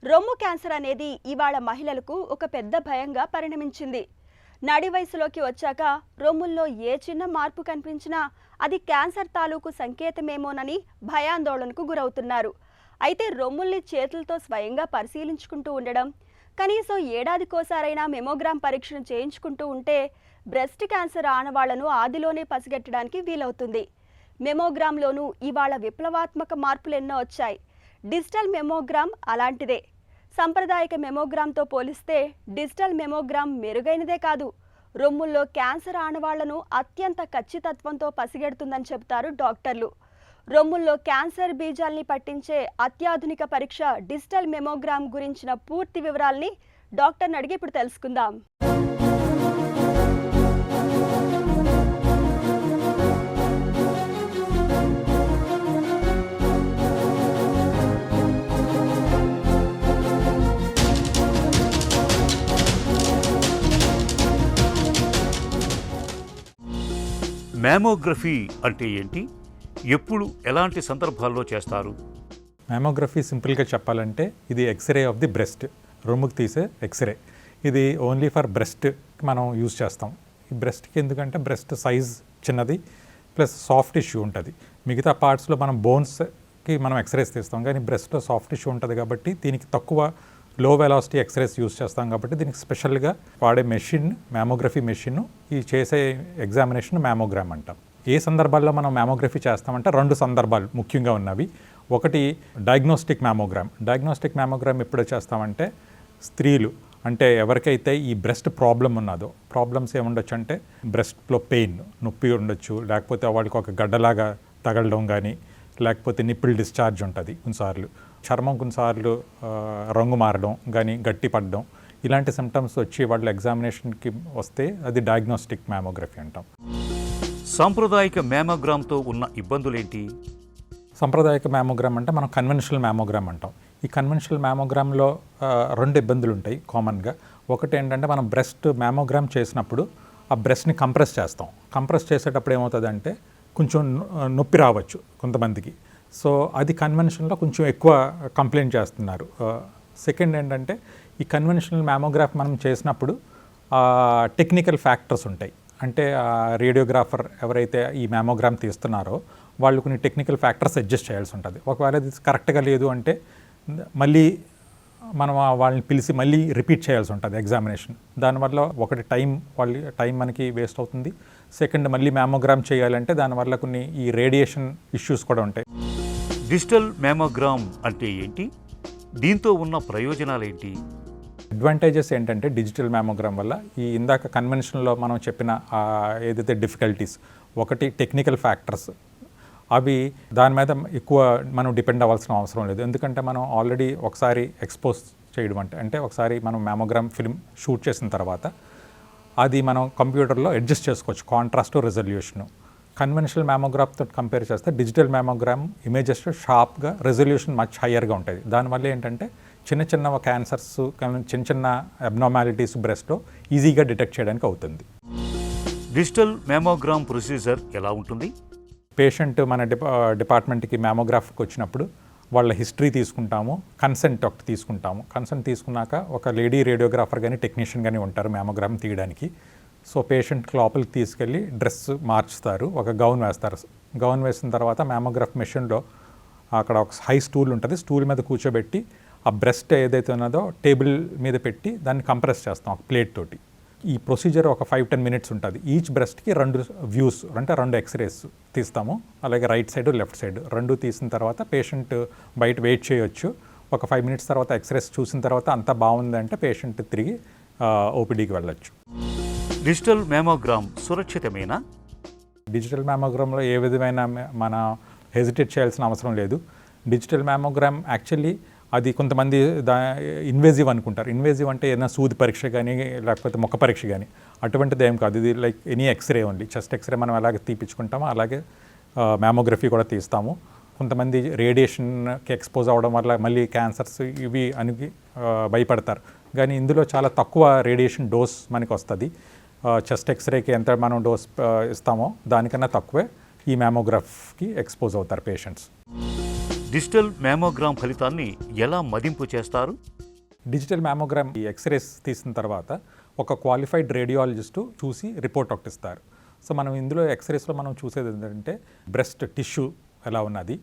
రొమ్ము క్యాన్సర్ అనేది ఇవాళ మహిళలకు ఒక పెద్ద భయంగా పరిణమించింది. నడి వయసులోకి వచ్చాక రొమ్ముల్లో ఏ చిన్న మార్పు కనిపించినా అది క్యాన్సర్ తాలూకు సంకేతమేమోనని భయాందోళనకు గురవుతున్నారు. అయితే రొమ్ముల్ని చేతులతో స్వయంగా పరిశీలించుకుంటూ ఉండడం, కనీసం ఏడాదికోసారైనా మెమోగ్రామ్ పరీక్షను చేయించుకుంటూ ఉంటే బ్రెస్ట్ క్యాన్సర్ ఆనవాళ్లను ఆదిలోనే పసిగట్టడానికి వీలవుతుంది. మెమోగ్రామ్లోనూ ఇవాళ విప్లవాత్మక మార్పులెన్నో వచ్చాయి. డిజిటల్ మెమోగ్రామ్ అలాంటిదే. సంప్రదాయక మెమోగ్రామ్తో పోలిస్తే డిజిటల్ మెమోగ్రామ్ మెరుగైనదే కాదు, రొమ్ముల్లో క్యాన్సర్ ఆనవాళ్లను అత్యంత ఖచ్చితత్వంతో పసిగడుతుందని చెబుతారు డాక్టర్లు. రొమ్ముల్లో క్యాన్సర్ బీజాల్ని పట్టించే అత్యాధునిక పరీక్ష డిజిటల్ మెమోగ్రామ్ గురించిన పూర్తి వివరాల్ని డాక్టర్ని అడిగి ఇప్పుడు తెలుసుకుందాం. మ్యామోగ్రఫీ అంటే ఏంటి? ఎప్పుడు ఎలాంటి సందర్భాల్లో చేస్తారు? మ్యామోగ్రఫీ సింపుల్గా చెప్పాలంటే ఇది ఎక్స్రే ఆఫ్ ది బ్రెస్ట్, రొమ్ముకి తీసే ఎక్స్రే. ఇది ఓన్లీ ఫర్ బ్రెస్ట్ మనం యూజ్ చేస్తాం. ఈ బ్రెస్ట్కి ఎందుకంటే బ్రెస్ట్ సైజ్ చిన్నది ప్లస్ సాఫ్ట్ టిష్యూ ఉంటుంది. మిగతా పార్ట్స్లో మనం బోన్స్కి మనం ఎక్స్రేస్ తీస్తాం, కానీ బ్రెస్ట్లో సాఫ్ట్ టిష్యూ ఉంటుంది కాబట్టి దీనికి తక్కువ లో వెలాసిటీ ఎక్స్రేస్ యూజ్ చేస్తాం కాబట్టి దీనికి స్పెషల్గా వాడే మెషిన్ మ్యామోగ్రఫీ మెషిన్. ఈ చేసే ఎగ్జామినేషన్ మ్యామోగ్రామ్ అంటాం. ఏ సందర్భాల్లో మనం మ్యామోగ్రఫీ చేస్తామంటే రెండు సందర్భాలు ముఖ్యంగా ఉన్నవి. ఒకటి డయాగ్నోస్టిక్ మ్యామోగ్రామ్. డయాగ్నోస్టిక్ మ్యామోగ్రామ్ ఎప్పుడు చేస్తామంటే స్త్రీలు అంటే ఎవరికైతే ఈ బ్రెస్ట్ ప్రాబ్లం ఉన్నదో, ప్రాబ్లమ్స్ ఏముండొచ్చు అంటే బ్రెస్ట్లో పెయిన్, నొప్పి ఉండొచ్చు, లేకపోతే వాళ్ళకి ఒక గడ్డలాగా తగలడం కానీ, లేకపోతే నిప్పుల్ డిశ్చార్జ్ ఉంటుంది కొన్నిసార్లు, చర్మం కొన్నిసార్లు రంగు మారడం కానీ, గట్టి పడడం, ఇలాంటి సిమ్టమ్స్ వచ్చి వాళ్ళు ఎగ్జామినేషన్కి వస్తే అది డయాగ్నోస్టిక్ మ్యామోగ్రఫీ అంటాం. సాంప్రదాయిక మ్యామోగ్రామ్తో ఉన్న ఇబ్బందులేంటి? సాంప్రదాయిక మ్యామోగ్రామ్ అంటే మనం కన్వెన్షనల్ మ్యామోగ్రామ్ అంటాం. ఈ కన్వెన్షనల్ మ్యామోగ్రామ్లో రెండు ఇబ్బందులు ఉంటాయి కామన్గా. ఒకటి ఏంటంటే మనం బ్రెస్ట్ మ్యామోగ్రామ్ చేసినప్పుడు ఆ బ్రెస్ట్ని కంప్రెస్ చేస్తాం. కంప్రెస్ చేసేటప్పుడు ఏమవుతుందంటే కొంచెం నొప్పి రావచ్చు కొంతమందికి. సో అది కన్వెన్షన్లో కొంచెం ఎక్కువ కంప్లైంట్ చేస్తున్నారు. సెకండ్ ఏంటంటే ఈ కన్వెన్షనల్ మ్యామోగ్రాఫ్ మనం చేసినప్పుడు టెక్నికల్ ఫ్యాక్టర్స్ ఉంటాయి. అంటే రేడియోగ్రాఫర్ ఎవరైతే ఈ మ్యామోగ్రామ్ తీస్తున్నారో వాళ్ళు కొన్ని టెక్నికల్ ఫ్యాక్టర్స్ అడ్జస్ట్ చేయాల్సి ఉంటుంది. ఒకవేళ ఇది కరెక్ట్గా లేదు అంటే మళ్ళీ మనం వాళ్ళని పిలిచి మళ్ళీ రిపీట్ చేయాల్సి ఉంటుంది ఎగ్జామినేషన్. దానివల్ల ఒకటి టైం మనకి వేస్ట్ అవుతుంది. సెకండ్ మళ్ళీ మ్యామోగ్రామ్ చేయాలంటే దానివల్ల కొన్ని ఈ రేడియేషన్ ఇష్యూస్ కూడా ఉంటాయి. డిజిటల్ మ్యామోగ్రామ్ అంటే ఏంటి? దీంతో ఉన్న ప్రయోజనాలు ఏంటి? అడ్వాంటేజెస్ ఏంటంటే డిజిటల్ మ్యామోగ్రామ్ వల్ల ఈ ఇందాక కన్వెన్షన్లో మనం చెప్పిన ఏదైతే డిఫికల్టీస్, ఒకటి టెక్నికల్ ఫ్యాక్టర్స్, అవి దాని మీద ఎక్కువ మనం డిపెండ్ అవ్వాల్సిన అవసరం లేదు. ఎందుకంటే మనం ఆల్రెడీ ఒకసారి ఎక్స్పోజ్ చేయడం అంటే ఒకసారి మనం మ్యామోగ్రామ్ ఫిల్మ్ షూట్ చేసిన తర్వాత అది మనం కంప్యూటర్లో అడ్జస్ట్ చేసుకోవచ్చు, కాంట్రాస్ట్, రెజల్యూషను. కన్వెన్షనల్ మ్యామోగ్రామ్తో కంపేర్ చేస్తే డిజిటల్ మ్యామోగ్రామ్ ఇమేజెస్ షార్ప్గా, రెజల్యూషన్ మచ్ హయ్యర్గా ఉంటుంది. దానివల్ల ఏంటంటే చిన్న క్యాన్సర్స్, చిన్న అబ్నార్మాలిటీస్ బ్రెస్ట్లో ఈజీగా డిటెక్ట్ చేయడానికి అవుతుంది. డిజిటల్ మ్యామోగ్రామ్ ప్రొసీజర్ ఎలా ఉంటుంది? పేషెంట్ మన డిపార్ట్మెంట్కి మ్యామోగ్రాఫ్కి వచ్చినప్పుడు వాళ్ళ హిస్టరీ తీసుకుంటాము, కన్సెంట్ ఒకటి తీసుకుంటాము. కన్సెంట్ తీసుకున్నాక ఒక లేడీ రేడియోగ్రాఫర్ కానీ టెక్నీషియన్ కానీ ఉంటారు మ్యామోగ్రామ్ తీయడానికి. సో పేషెంట్ లోపలికి తీసుకెళ్ళి డ్రెస్ మార్చుతారు, ఒక గౌన్ వేస్తారు. గౌన్ వేసిన తర్వాత మ్యామోగ్రాఫ్ మెషిన్లో అక్కడ ఒక హై స్టూల్ ఉంటుంది, స్టూల్ మీద కూర్చోబెట్టి ఆ బ్రెస్ట్ ఏదైతే ఉన్నదో టేబుల్ మీద పెట్టి దాన్ని కంప్రెస్ చేస్తాం ఒక ప్లేట్ తోటి. ఈ ప్రొసీజర్ ఒక 5-10 మినిట్స్ ఉంటుంది. ఈచ్ బ్రెస్ట్కి 2 వ్యూస్ అంటే 2 ఎక్స్రేస్ తీస్తాము. అలాగే రైట్ సైడ్, లెఫ్ట్ సైడ్ 2 తీసిన తర్వాత పేషెంట్ బయట వెయిట్ చేయొచ్చు. ఒక 5 మినిట్స్ తర్వాత ఎక్స్రేస్ చూసిన తర్వాత అంతా బాగుందంటే పేషెంట్ తిరిగి ఓపీడీకి వెళ్ళొచ్చు. డిజిటల్ మ్యామోగ్రామ్ సురక్షితమేనా? డిజిటల్ మ్యామోగ్రామ్లో ఏ విధమైన మన హెజిటేట్ చేయాల్సిన అవసరం లేదు. డిజిటల్ మ్యామోగ్రామ్ యాక్చువల్లీ అది కొంతమంది ఇన్వేజివ్ అనుకుంటారు. ఇన్వేజివ్ అంటే ఏదైనా సూది పరీక్ష కానీ లేకపోతే ముఖ పరీక్ష కానీ, అటువంటిది ఏం కాదు. ఇది like any X-ray only. Chest X-ray మనం ఎలాగ తీపించుకుంటామో అలాగే మ్యామోగ్రఫీ కూడా తీస్తాము. కొంతమంది రేడియేషన్కి ఎక్స్పోజ్ అవ్వడం వల్ల మళ్ళీ క్యాన్సర్స్ ఇవి అని భయపడతారు, కానీ ఇందులో చాలా తక్కువ రేడియేషన్ డోస్ మనకి వస్తుంది. చెస్ట్ ఎక్స్రేకి ఎంత మనం డోస్ ఇస్తామో దానికన్నా తక్కువే ఈ మ్యామోగ్రాఫ్కి ఎక్స్పోజ్ అవుతారు పేషెంట్స్. డిజిటల్ మ్యామోగ్రామ్ ఫలితాన్ని ఎలా మదింపు చేస్తారు? డిజిటల్ మ్యామోగ్రామ్ ఈ ఎక్స్రేస్ తీసిన తర్వాత ఒక క్వాలిఫైడ్ రేడియాలజిస్టు చూసి రిపోర్ట్ ఒకటి ఇస్తారు. సో మనం ఇందులో ఎక్స్రేస్లో మనం చూసేది ఏంటంటే బ్రెస్ట్ టిష్యూ ఎలా ఉన్నది,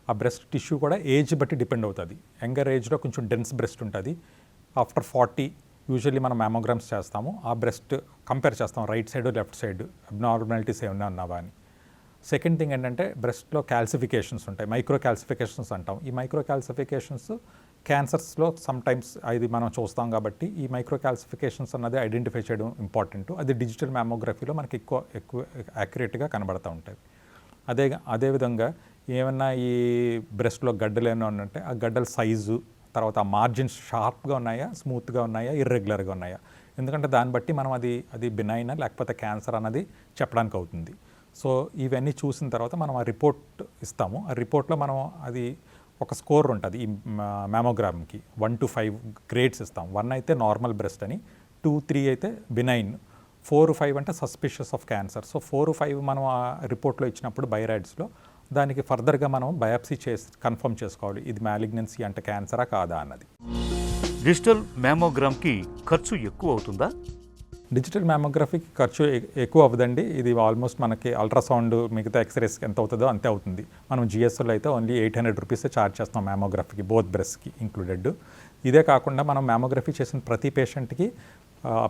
ఆ బ్రెస్ట్ టిష్యూ కూడా ఏజ్ బట్టి డిపెండ్ అవుతుంది. యంగర్ ఏజ్లో కొంచెం డెన్స్ బ్రెస్ట్ ఉంటుంది. ఆఫ్టర్ 40 యూజువల్లీ మనం మ్యామోగ్రామ్స్ చేస్తాము. ఆ బ్రెస్ట్ కంపేర్ చేస్తాం right side left side abnormalities ఏమైనా ఉన్నావా అని. సెకండ్ థింగ్ ఏంటంటే బ్రెస్ట్లో క్యాల్సిఫికేషన్స్ ఉంటాయి, మైక్రో క్యాల్సిఫికేషన్స్ అంటాం. ఈ మైక్రో క్యాల్సిఫికేషన్స్ క్యాన్సర్స్లో సమ్టైమ్స్ అది మనం చూస్తాం కాబట్టి ఈ మైక్రో క్యాల్సిఫికేషన్స్ అన్నది ఐడెంటిఫై చేయడం ఇంపార్టెంట్. అది డిజిటల్ మ్యామోగ్రఫీలో మనకి ఎక్కువ యాక్యురేట్గా కనబడుతూ ఉంటాయి. అదేవిధంగా ఏమన్నా ఈ బ్రెస్ట్లో గడ్డలు ఏమైనా ఉన్నంటే ఆ గడ్డల సైజు, తర్వాత ఆ మార్జిన్స్ షార్ప్గా ఉన్నాయా, స్మూత్గా ఉన్నాయా, ఇర్రెగ్యులర్గా ఉన్నాయా, ఎందుకంటే దాన్ని బట్టి మనం అది బినైనా లేకపోతే క్యాన్సర్ అన్నది చెప్పడానికి అవుతుంది. సో ఇవన్నీ చూసిన తర్వాత మనం ఆ రిపోర్ట్ ఇస్తాము. ఆ రిపోర్ట్లో మనం అది ఒక స్కోర్ ఉంటుంది ఈ మ్యామోగ్రామ్కి. 1 to 5 గ్రేడ్స్ ఇస్తాం. 1 అయితే నార్మల్ బ్రెస్ట్ అని, 2, 3 అయితే బినైన్, 4, 5 అంటే సస్పిషియస్ ఆఫ్ క్యాన్సర్. సో 4, 5 మనం ఆ రిపోర్ట్లో ఇచ్చినప్పుడు బైరాయిడ్స్లో దానికి ఫర్దర్గా మనం బయాప్సీ చేసి కన్ఫర్మ్ చేసుకోవాలి ఇది మ్యాలిగ్నెన్సీ అంటే క్యాన్సరా కాదా అన్నది. డిజిటల్ మ్యామోగ్రామ్కి ఖర్చు ఎక్కువ అవుతుందా? డిజిటల్ మ్యామోగ్రఫీకి ఖర్చు ఎక్కువ అవ్వదండి. ఇది ఆల్మోస్ట్ మనకి అల్ట్రాసౌండ్ మిగతా ఎక్స్రేస్కి ఎంత అవుతుందో అంతే అవుతుంది. మనం జిఎస్ఎల్ అయితే ఓన్లీ 800 రూపీసే ఛార్జ్ చేస్తాం మ్యామోగ్రఫీకి, బోత్ బ్రెస్ట్కి ఇంక్లూడెడ్. ఇదే కాకుండా మనం మ్యామోగ్రఫీ చేసిన ప్రతి పేషెంట్కి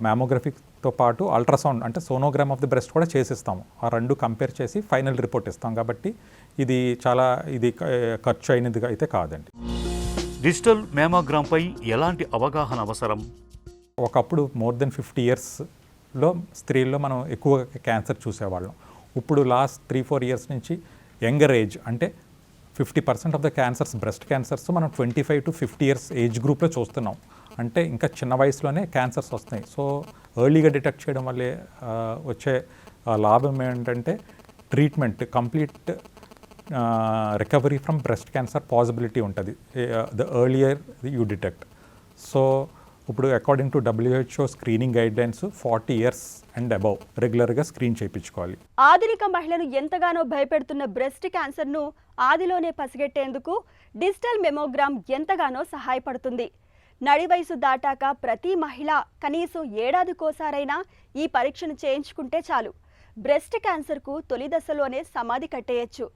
మ్యామోగ్రఫీతో పాటు అల్ట్రాసౌండ్ అంటే సోనోగ్రామ్ ఆఫ్ ది బ్రెస్ట్ కూడా చేసిస్తాము. ఆ రెండు కంపేర్ చేసి ఫైనల్ రిపోర్ట్ ఇస్తాం కాబట్టి ఇది చాలా ఖర్చు అయినది అయితే కాదండి. డిజిటల్ మ్యామోగ్రామ్పై ఎలాంటి అవగాహన అవసరం? ఒకప్పుడు మోర్ దెన్ 50 ఇయర్స్లో స్త్రీల్లో మనం ఎక్కువ క్యాన్సర్ చూసేవాళ్ళం. ఇప్పుడు లాస్ట్ 3-4 ఇయర్స్ నుంచి యంగర్ ఏజ్ అంటే 50% of the cancers, breast cancers మనం 25 to 50 ఇయర్స్ ఏజ్ గ్రూప్లో చూస్తున్నాం. అంటే ఇంకా చిన్న వయసులోనే క్యాన్సర్స్ వస్తున్నాయి. సో ఎర్లీగా డిటెక్ట్ చేయడం వల్లే వచ్చే లాభం ఏంటంటే treatment complete recovery from breast cancer possibility ఉంటుంది the earlier you detect. So ఇప్పుడు according to WHO screening guidelines 40 years and above రెగ్యులర్గా స్క్రీన్ చేయించుకోవాలి. ఆధునిక మహిళను ఎంతగానో భయపెడుతున్న బ్రెస్ట్ క్యాన్సర్ను ఆదిలోనే పసిగట్టేందుకు డిజిటల్ మెమోగ్రామ్ ఎంతగానో సహాయపడుతుంది. నడి వయసు దాటాక ప్రతి మహిళ కనీసం ఏడాదికోసారైనా ఈ పరీక్షను చేయించుకుంటే చాలు బ్రెస్ట్ క్యాన్సర్కు తొలి దశలోనే సమాధి కట్టేయచ్చు.